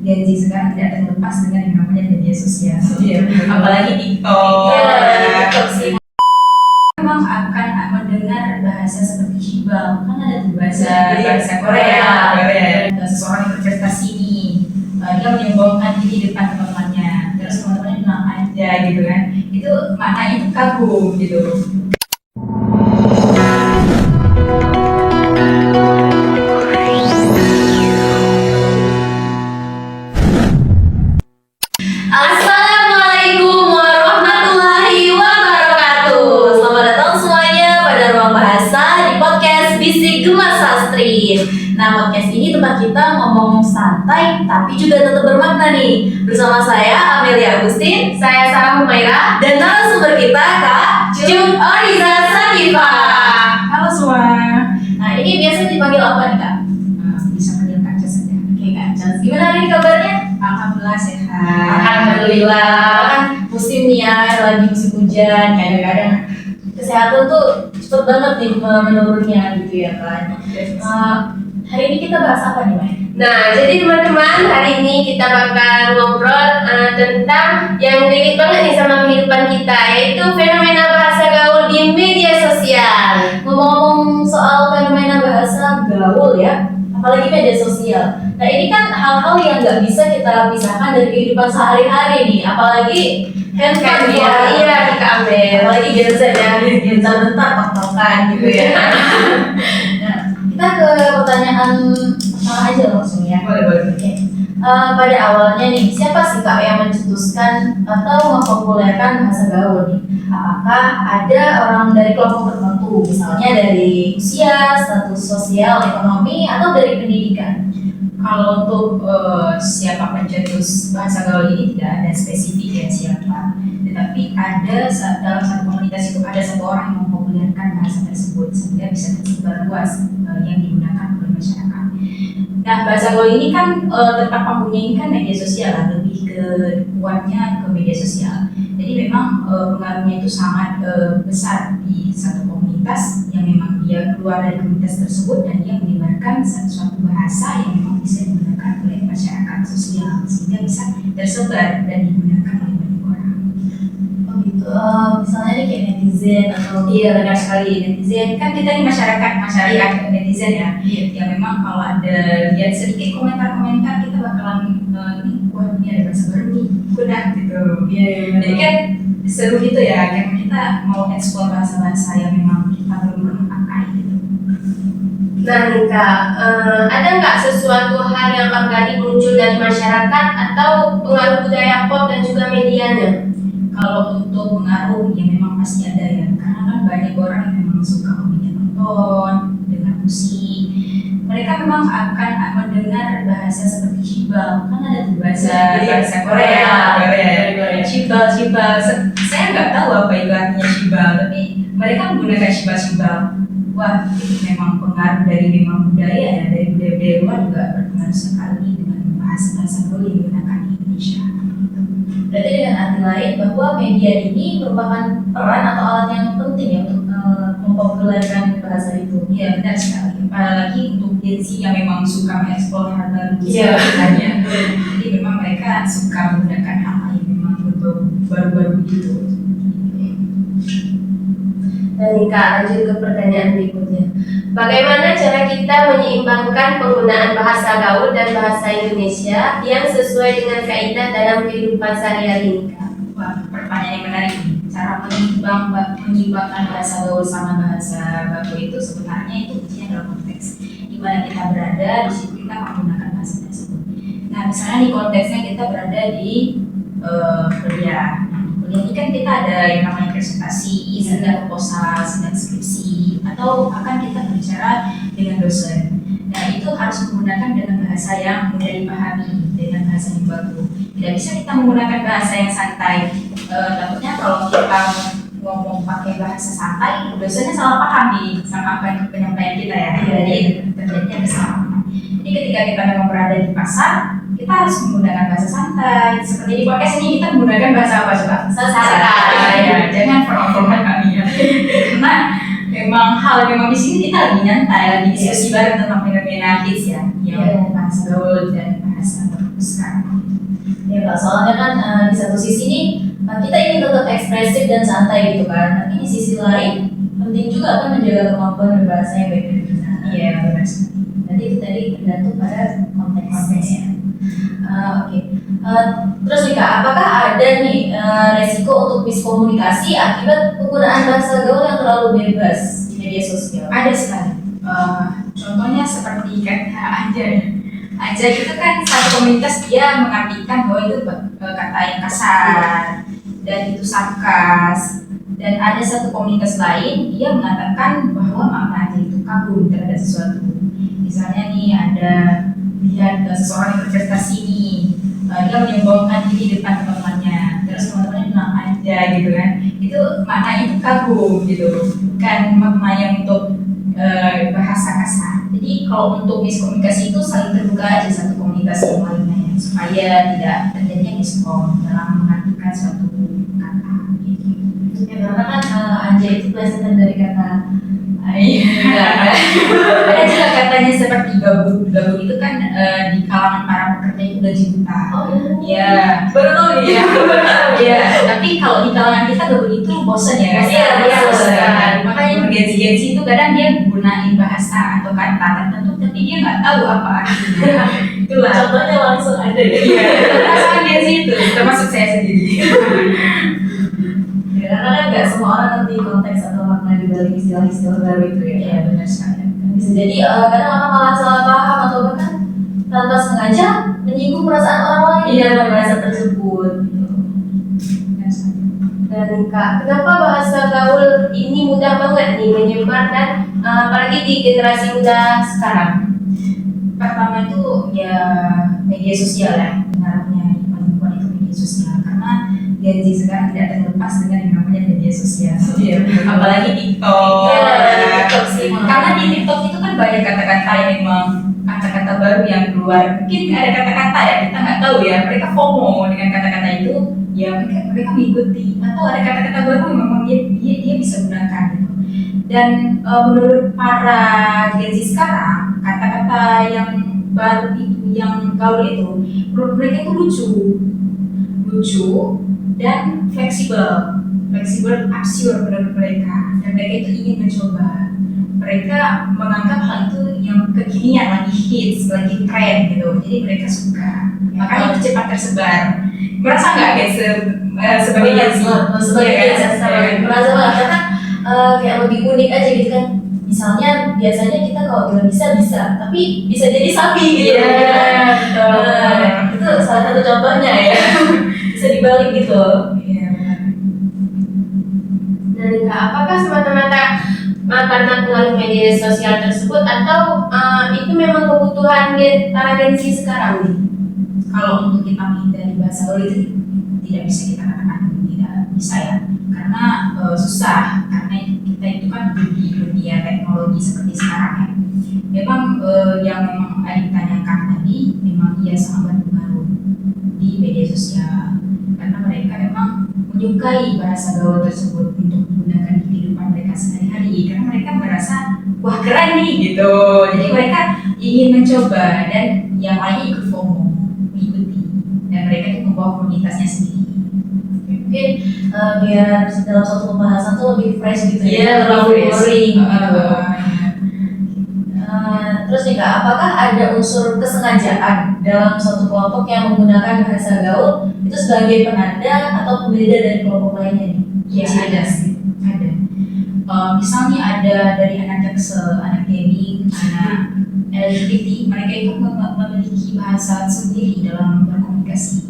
Gen Z sekarang tidak terlepas dengan yang namanya media sosial. Apalagi TikTok. TikTok sih. Memang akan mendengar bahasa seperti Shibal, kan ada tuh bahasa Korea. Seseorang yang berprestasi nih, dia menyombongkan diri di depan teman-temannya, terus teman-temannya bilang aja gitu kan, itu maknanya itu kagum gitu. Assalamualaikum warahmatullahi wabarakatuh. Selamat datang semuanya pada Ruang Bahasa di podcast Bisik Gemar Sastri. Nah, podcast ini tempat kita ngomong santai tapi juga tetap bermakna nih. Bersama saya Amelia Agustin, saya Sarah Humaira, dan narasumber kita Kak Jun Oriza Sakifa. Halo semua. Nah, ini biasa dipanggil apa nih Kak? Bisa panggil Kak Cas aja. Oke Kak Cas, gimana nih kabarnya? Alhamdulillah sehat. Alhamdulillah, kan musim nih ya, lagi musim hujan, kadang-kadang kesehatan tuh cepet banget nih menurunnya gitu ya kan. Hari ini kita bahas apa nih, Mai? Nah, jadi teman-teman, hari ini kita bakal ngobrol tentang yang relate banget nih sama kehidupan kita, yaitu fenomena bahasa gaul di media sosial. Ngomong-ngomong soal fenomena bahasa gaul ya, apalagi media sosial. Nah, ini kan hal-hal yang nggak bisa kita pisahkan dari kehidupan sehari-hari nih, apalagi handphone ya. Iya, Kak Amel. Apalagi Gen Z ya, bentar-bentar tok-tokan gitu ya. Nah, kita ke pertanyaan pertama aja langsung ya. Boleh. Oke. Pada awalnya nih, siapa sih Kak yang mencetuskan atau mempopulerkan bahasa gaul nih? Apakah ada orang dari kelompok tertentu, misalnya dari usia, status sosial, ekonomi, atau dari pendidikan? Kalau untuk siapa pencetus bahasa gaul ini tidak ada spesifik ya siapa, tetapi ada dalam satu komunitas itu ada satu orang yang mempopulerkan bahasa tersebut sehingga bisa tersebar luas yang digunakan oleh masyarakat. Nah, bahasa gaul ini kan tempat pampunya ini kan media sosial lah, lebih ke kuatnya ke media sosial. Jadi memang pengaruhnya itu sangat besar di satu komunitas yang memang dia keluar dari komunitas tersebut dan dia menyebarkan suatu bahasa yang memang bisa digunakan oleh masyarakat sosial sehingga bisa tersebar dan digunakan oleh banyak orang. Oh gitu. Misalnya nih kayak netizen atau Iya, benar sekali, netizen kan kita ini masyarakat netizen ya. Ya memang kalau ada lihat sedikit komentar-komentar kita bakalan ini wah ini ada bahasa baru nih udah gitu. Jadi kan seru gitu ya, karena kita mau eksplor bahasa-bahasa yang memang kita belum pernah pakai gitu. Nah, nih Kak, ada nggak sesuatu hal yang organik muncul dari masyarakat atau pengaruh budaya pop dan juga medianya? Kalau untuk pengaruh ya memang pasti ada ya, karena kan banyak orang yang memang suka hobinya nonton, dengar musik. Mereka memang akan mendengar bahasa seperti Shibal, kan ada tuh bahasa Korea. Shibal. Saya nggak tahu apa itu artinya Shibal, tapi mereka menggunakan Shibal. Wah, itu memang pengaruh dari memang budaya ya, dari budaya luar juga berpengaruh sekali dengan bahasa gaul yang digunakan di Indonesia. berarti dengan arti lain bahwa media ini merupakan peran atau alat yang penting ya untuk mempopulerkan bahasa itu. Iya benar sekali. Apalagi untuk Gen Z yang memang suka mengeksplor hal baru Iya. Jadi memang mereka suka menggunakan hal yang memang untuk baru-baru gitu. Dan nih Kak, lanjut ke pertanyaan berikutnya. Bagaimana cara kita menyeimbangkan penggunaan bahasa gaul dan bahasa Indonesia yang sesuai dengan kaidah dalam kehidupan sehari-hari ini, Kak? Wah, pertanyaan yang menarik nih. Cara menyeimbangkan bahasa gaul sama bahasa baku itu sebenarnya itu kuncinya dalam konteks di mana kita berada, di situ kita menggunakan bahasa tersebut. Nah, misalnya di konteksnya kita berada di kuliah. Kuliah ini kan kita ada yang namanya presentasi, sidang proposal, sidang skripsi, atau akan kita berbicara dengan dosen. Nah, itu harus menggunakan dengan bahasa yang mudah dipahami, dengan bahasa yang baku. Tidak bisa kita menggunakan bahasa yang santai. Takutnya kalau kita ngomong pakai bahasa santai, dosennya salah paham sama apa penyampaian kita ya. Jadi terjadinya kesalahan. Jadi ketika kita memang berada di pasar, kita harus menggunakan bahasa santai. Seperti di podcast ini kita menggunakan bahasa apa coba? Santai. Ya, jangan formal kami ya. Karena memang memang di sini kita lagi nyantai, lagi diskusi bareng tentang fenomena hits ya, yang bahasa gaul dan bahasa terpusat. sekarang. Ya Kak, soalnya kan di satu sisi nih kita ingin tetap ekspresif dan santai gitu kan, tapi di sisi lain penting juga kan menjaga kemampuan berbahasa yang baik dari kita. Iya, benar sekali. Jadi itu tadi tergantung pada konteksnya. Konteksnya. Oke. Terus nih Kak, apakah ada nih resiko untuk miskomunikasi akibat penggunaan bahasa gaul yang terlalu bebas di media sosial? Ada sekali. Contohnya seperti kata aja. Aja itu kan satu komunitas dia mengartikan bahwa itu kata yang kasar dan itu sarkas. Dan ada satu komunitas lain dia mengatakan bahwa makna aja itu kagum terhadap sesuatu. Misalnya nih ada lihat seseorang yang berprestasi nih, dia menyombongkan diri di depan teman-temannya, terus teman-temannya bilang aja gitu kan, itu maknanya itu kagum gitu, bukan makna yang untuk bahasa kasar. Jadi kalau untuk miskomunikasi itu saling terbuka aja satu komunitas yang lainnya ya, supaya tidak terjadinya miskom dalam mengartikan suatu kata gitu. Ya, karena kan anja itu berasal dari kata Iya. Ada juga katanya seperti gabung. Gabung itu kan di kalangan para pekerja itu gaji buta. Ya, baru tahu nih ya. ya. Tapi kalau di kalangan kita gabung itu bosan ya. Iya, bosan. Makanya bergaji-gaji itu kadang dia gunain bahasa atau kata tertentu, tapi dia nggak tahu apa artinya. Itulah. Contohnya langsung ada ya. Iya. Rasakan gaji itu, termasuk saya sendiri. Ya, karena kan nggak semua orang ngerti konteks atau makna di balik istilah-istilah baru itu ya. Iya, benar sekali. Bisa jadi kadang orang malah salah paham atau bahkan tanpa sengaja menyinggung perasaan orang lain dalam bahasa tersebut. Gitu. Benar sekali. Dan Kak, kenapa bahasa gaul ini mudah banget nih menyebar dan apalagi di generasi muda sekarang? Pertama itu ya media sosial ya, pengaruhnya yang paling kuat itu media sosial, karena Gen Z sekarang tidak terlepas dengan yang namanya media sosial. Apalagi TikTok. Iya, TikTok sih. Karena di TikTok itu kan banyak kata-kata yang memang kata-kata baru yang keluar. Mungkin ada kata-kata ya kita nggak tahu ya. Mereka FOMO dengan kata-kata itu, ya mereka mengikuti. Atau ada kata-kata baru yang memang dia bisa gunakan gitu. Dan menurut para Gen Z sekarang, kata-kata yang baru itu, yang gaul itu, menurut mereka itu lucu dan fleksibel, absurd menurut mereka, dan mereka itu ingin mencoba. Mereka menganggap hal itu yang kekinian, lagi hits, lagi tren gitu, jadi mereka suka. Makanya itu cepat tersebar. Merasa nggak guys sebagai Gen Z? Sebagai Gen Z merasa banget karena kayak lebih unik aja gitu kan. Misalnya biasanya kita kalau bilang bisa, tapi bisa jadi sapi gitu. Iya, betul. Itu salah satu contohnya ya. Bisa dibalik gitu. Iya, benar. Dan Kak, apakah semata-mata karena pengaruh media sosial tersebut atau itu memang kebutuhan para Gen Z sekarang nih? Kalau untuk kita menghindari bahasa gaul itu tidak bisa kita katakan tidak bisa ya, karena susah, karena kita itu kan di dunia teknologi seperti sekarang ya. Memang yang memang Adik tanyakan tadi, memang ia sangat berpengaruh di media sosial, karena mereka memang menyukai bahasa gaul tersebut untuk digunakan di kehidupan mereka sehari-hari, karena mereka merasa wah keren nih gitu, jadi mereka ingin mencoba dan yang lainnya ikut FOMO, mengikuti, dan mereka itu membawa komunitasnya sendiri. Mungkin biar dalam satu pembahasan tuh lebih fresh gitu Iya, terlalu lebih fresh. boring gitu. Terus nih Kak, apakah ada unsur kesengajaan dalam suatu kelompok yang menggunakan bahasa gaul itu sebagai penanda atau pembeda dari kelompok lainnya nih? Iya, ada sih, ada. Misalnya ada dari anak Jaksel, anak gaming, anak LGBT, mereka itu memiliki bahasa sendiri dalam berkomunikasi.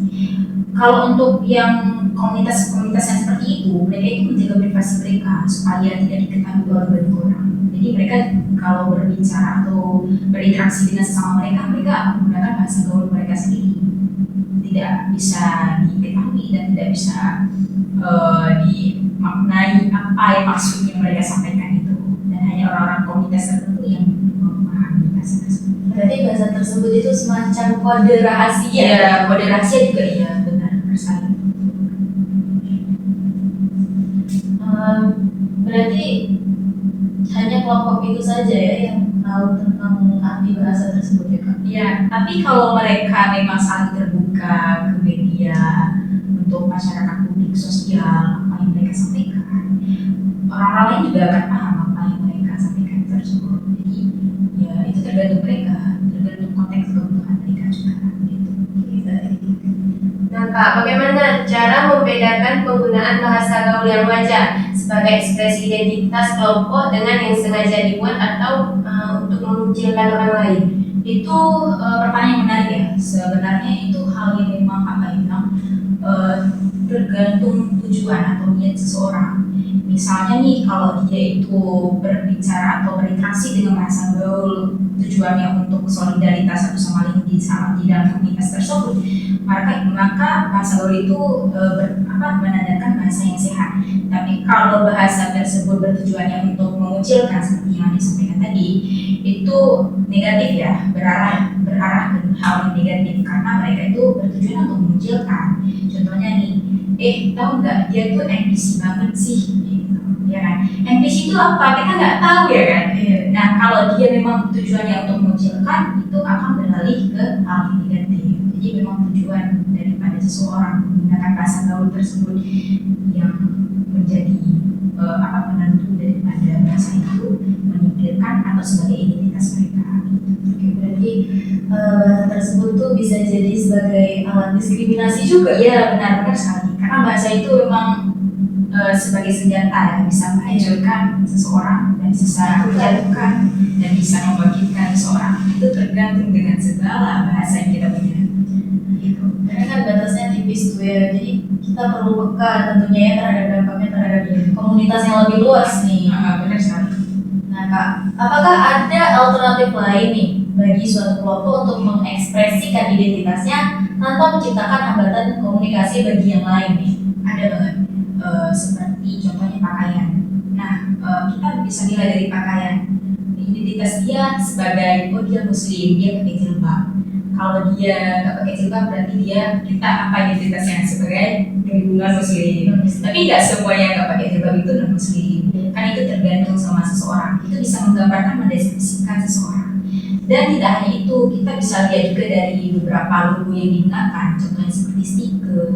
Kalau untuk yang komunitas-komunitas yang seperti itu, mereka itu menjaga privasi mereka supaya tidak diketahui oleh banyak orang. Jadi mereka kalau berbicara atau berinteraksi dengan sesama mereka, mereka menggunakan bahasa gaul mereka sendiri. Tidak bisa diketahui dan tidak bisa dimaknai apa yang maksudnya mereka sampaikan itu. Dan hanya orang-orang komunitas tertentu yang memahami bahasa tersebut. Berarti bahasa tersebut itu semacam kode rahasia. Iya, kode rahasia juga iya benar sekali. Berarti hanya kelompok itu saja ya yang tahu tentang arti bahasa tersebut ya Kak? Iya, tapi kalau mereka memang saling terbuka mereka ke media, untuk masyarakat publik sosial, apa yang mereka sampaikan, orang-orang lain juga akan paham apa yang mereka sampaikan tersebut. Jadi ya itu tergantung mereka, tergantung konteks kebutuhan mereka juga gitu. Nah Kak, bagaimana cara membedakan penggunaan bahasa gaul yang wajar sebagai ekspresi identitas kelompok dengan yang sengaja dibuat atau untuk mengucilkan orang lain? Itu pertanyaan yang menarik ya. Sebenarnya itu hal yang memang tergantung tujuan atau niat seseorang. Misalnya nih, kalau dia itu berbicara atau berinteraksi dengan bahasa gaul tujuannya untuk solidaritas satu sama lain di dalam komunitas tersebut, maka bahasa gaul itu menandakan bahasa yang sehat. Tapi kalau bahasa tersebut bertujuannya untuk mengucilkan seperti yang disampaikan tadi, itu negatif ya, berarah ke hal yang negatif karena mereka itu bertujuan untuk mengucilkan. Contohnya nih, tahu nggak dia tuh NPC banget sih, gitu, ya kan? NPC itu apa? Kita nggak tahu ya kan? Nah kalau dia memang tujuannya untuk mengucilkan, itu akan beralih ke hal yang negatif. Jadi memang tujuan daripada seseorang menggunakan bahasa gaul tersebut yang menjadi penentu daripada bahasa itu menyingkirkan atau sebagai identitas mereka. Oke, berarti bahasa tersebut tuh bisa jadi sebagai alat diskriminasi juga. Iya benar sekali. Karena bahasa itu memang sebagai senjata yang bisa menghancurkan seseorang dan bisa menjatuhkan dan bisa membangkitkan seseorang. Itu tergantung dengan segala bahasa yang kita punya. Gitu. Karena kan batasnya tipis tuh ya, jadi kita perlu peka tentunya ya terhadap dampaknya terhadap komunitas yang lebih luas nih. Benar sekali. Nah Kak, apakah ada alternatif lain nih bagi suatu kelompok untuk mengekspresikan identitasnya tanpa menciptakan hambatan komunikasi bagi yang lain nih? Ada banget. Seperti contohnya pakaian. Nah, kita bisa nilai dari pakaian. Identitas dia sebagai dia muslim, dia pakai jilbab. Kalau dia nggak pakai jilbab berarti kita apa identitasnya sebagai lingkungan muslim. Tapi nggak semuanya nggak pakai jilbab itu non muslim. Kan itu tergantung sama seseorang. Itu bisa menggambarkan mendeskripsikan seseorang. Dan tidak hanya itu, kita bisa lihat juga dari beberapa logo yang digunakan. Contohnya seperti stiker,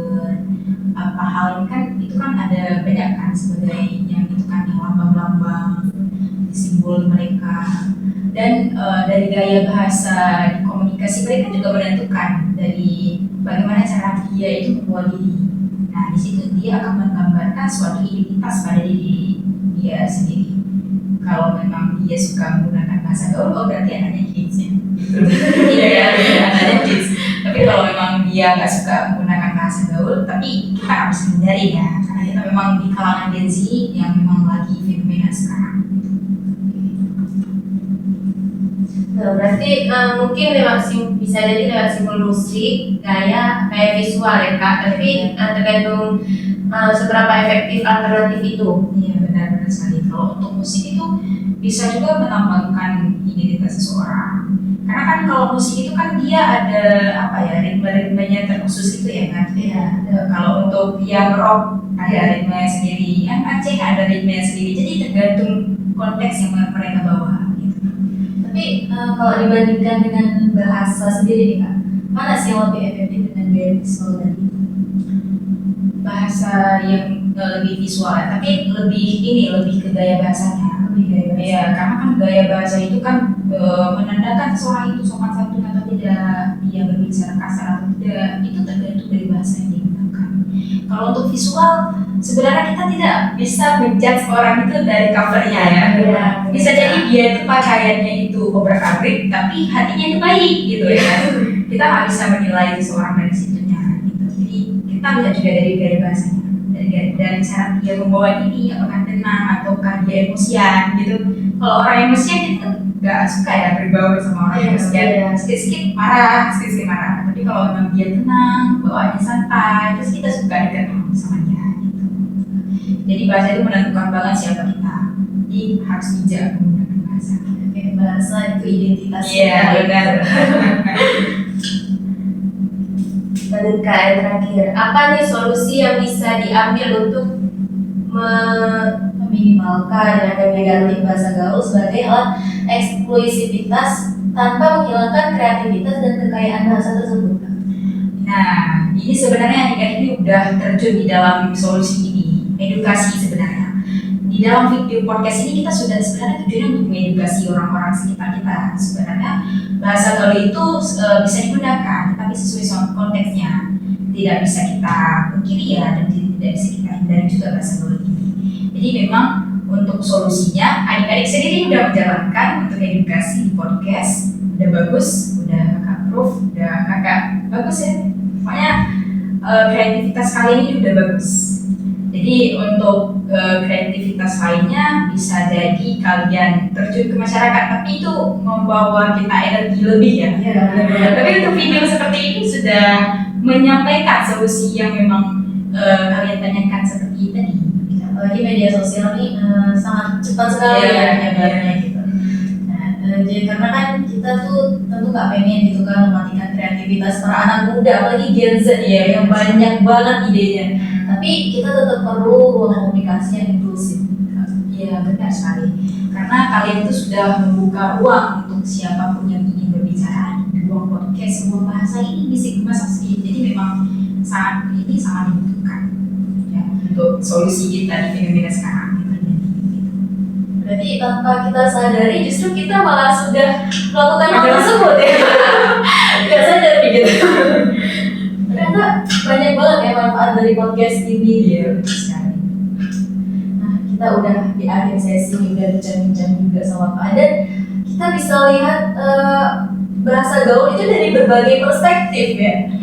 apa hal ini kan itu kan ada banyak kan sebagai yang itu kan yang lambang-lambang simbol mereka. Dan dari gaya bahasa komunikasi mereka juga menentukan dari bagaimana cara dia itu membawa diri. Nah di situ dia akan menggambarkan suatu identitas pada diri dia sendiri. Kalau memang dia suka menggunakan bahasa gaul, berarti anaknya kids ya. Tidak ya, anaknya kids. Tapi kalau memang dia nggak suka menggunakan bahasa gaul, tapi kita harus hindari ya, karena kita memang di kalangan Gen Z yang memang lagi fenomena sekarang. Nah, berarti mungkin bisa jadi lewat simbol musik, gaya visual ya Kak. Tapi tergantung seberapa efektif alternatif itu. Iya benar sekali. Kalau untuk musik itu bisa juga menambahkan identitas seseorang. Karena kan kalau musik itu kan dia ada ritme-ritmenya terkhusus itu ya kan. Iya. Kalau untuk yang rock ada ritmenya sendiri, yang Aceh ada ritmenya sendiri. Jadi tergantung konteks yang mereka bawa. Tapi kalau dibandingkan dengan bahasa sendiri nih Kak, mana sih yang lebih efektif dengan gaya visual tadi? Bahasa yang lebih visual, tapi lebih ke gaya bahasanya. Ya, karena kan gaya bahasa itu kan menandakan seseorang itu sopan santun atau tidak, dia berbicara kasar atau tidak, itu tergantung dari bahasa yang digunakan. Kalau untuk visual, sebenarnya kita tidak bisa menjudge orang itu dari covernya ya. Bisa jadi dia itu pakaiannya itu obrak-abrik, tapi hatinya itu baik gitu ya. Kita nggak bisa menilai seseorang dari situnya gitu. Jadi kita lihat juga dari gaya bahasanya, dari cara dia membawa diri, apakah tenang ataukah dia emosian gitu. Kalau orang emosian kita nggak suka ya berbaur sama orang emosian, sedikit marah. Tapi kalau memang dia tenang, bawaannya santai, terus kita suka dekat sama dia gitu. Jadi bahasa itu menentukan banget siapa kita. Jadi harus bijak menggunakan bahasa. Bahasa itu identitas. Iya benar. Dan Kak, yang terakhir, apa nih solusi yang bisa diambil untuk meminimalkan atau negatif bahasa gaul sebagai alat eksklusivitas tanpa menghilangkan kreativitas dan kekayaan bahasa tersebut? Nah, ini sebenarnya adik-adik ini udah terjun di dalam solusi ini, edukasi sebenarnya. Di dalam video podcast ini kita sudah sebenarnya tujuannya untuk mengedukasi orang-orang sekitar kita. Sebenarnya bahasa gaul itu bisa digunakan, tapi sesuai sama konteksnya. Tidak bisa kita pungkiri ya, dan tidak bisa kita hindari juga bahasa gaul ini. Jadi memang untuk solusinya, adik-adik sendiri udah menjalankan untuk edukasi di podcast. Udah bagus, udah kakak proof, udah kakak bagus ya. Pokoknya kreativitas kali ini udah bagus. Jadi untuk kreativitas lainnya bisa jadi kalian terjun ke masyarakat, tapi itu membawa kita energi lebih ya. Tapi untuk video seperti ini sudah menyampaikan solusi yang memang kalian tanyakan seperti tadi. Apalagi media sosial nih sangat cepat sekali ya nyebarnya gitu. Nah, jadi karena kan kita tuh tentu nggak pengen gitu kan mematikan kreativitas para anak muda, apalagi Gen Z ya yang banyak banget idenya. Tapi kita tetap perlu ruang komunikasi yang inklusif. Iya benar sekali. Karena kalian itu sudah membuka ruang untuk siapapun yang ingin berbicara di ruang podcast, ruang bahasa ini Bisik Gemasastri. Jadi memang sangat dibutuhkan ya, untuk solusi kita di fenomena sekarang. Berarti tanpa kita sadari justru kita malah sudah melakukan hal tersebut ya. Tidak sadar gitu. Ternyata banyak banget ya manfaat dari podcast ini ya. Nah, kita udah di akhir sesi udah bincang-bincang juga sama Pak dan kita bisa lihat bahasa gaul itu dari berbagai perspektif ya.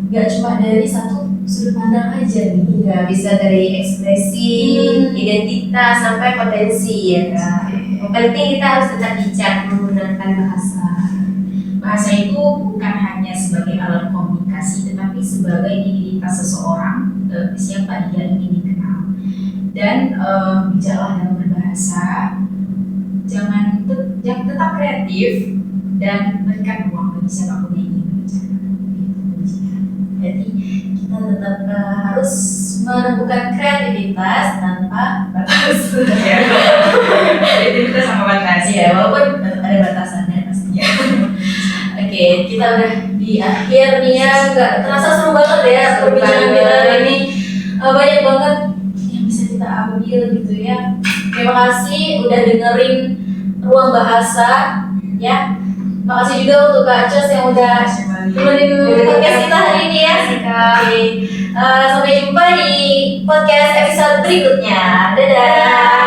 Gak cuma dari satu sudut pandang aja nih. Ya, bisa dari ekspresi, identitas sampai potensi ya kan. Yang penting kita harus tetap bijak menggunakan bahasa. Bahasa itu bukan hanya sebagai alat komunikasi, tetapi sebagai identitas seseorang, siapa dia ingin dikenal. Dan bijaklah dalam berbahasa, jangan tetap kreatif dan berikan ruang bagi siapapun yang ingin berbicara. Jadi kita tetap harus menemukan kreativitas tanpa batas. Kreativitas sama batas. Ya, walaupun tetap ada batasannya pastinya. Oke, kita udah di akhir nih ya, nggak terasa seru banget ya perbincangan kita hari ini. Banyak banget yang bisa kita ambil gitu ya. Terima kasih udah dengerin Ruang Bahasa ya. Makasih juga untuk Kak Cos yang udah temenin podcast kita hari ini ya. Oke, sampai jumpa di podcast episode berikutnya. Dadah.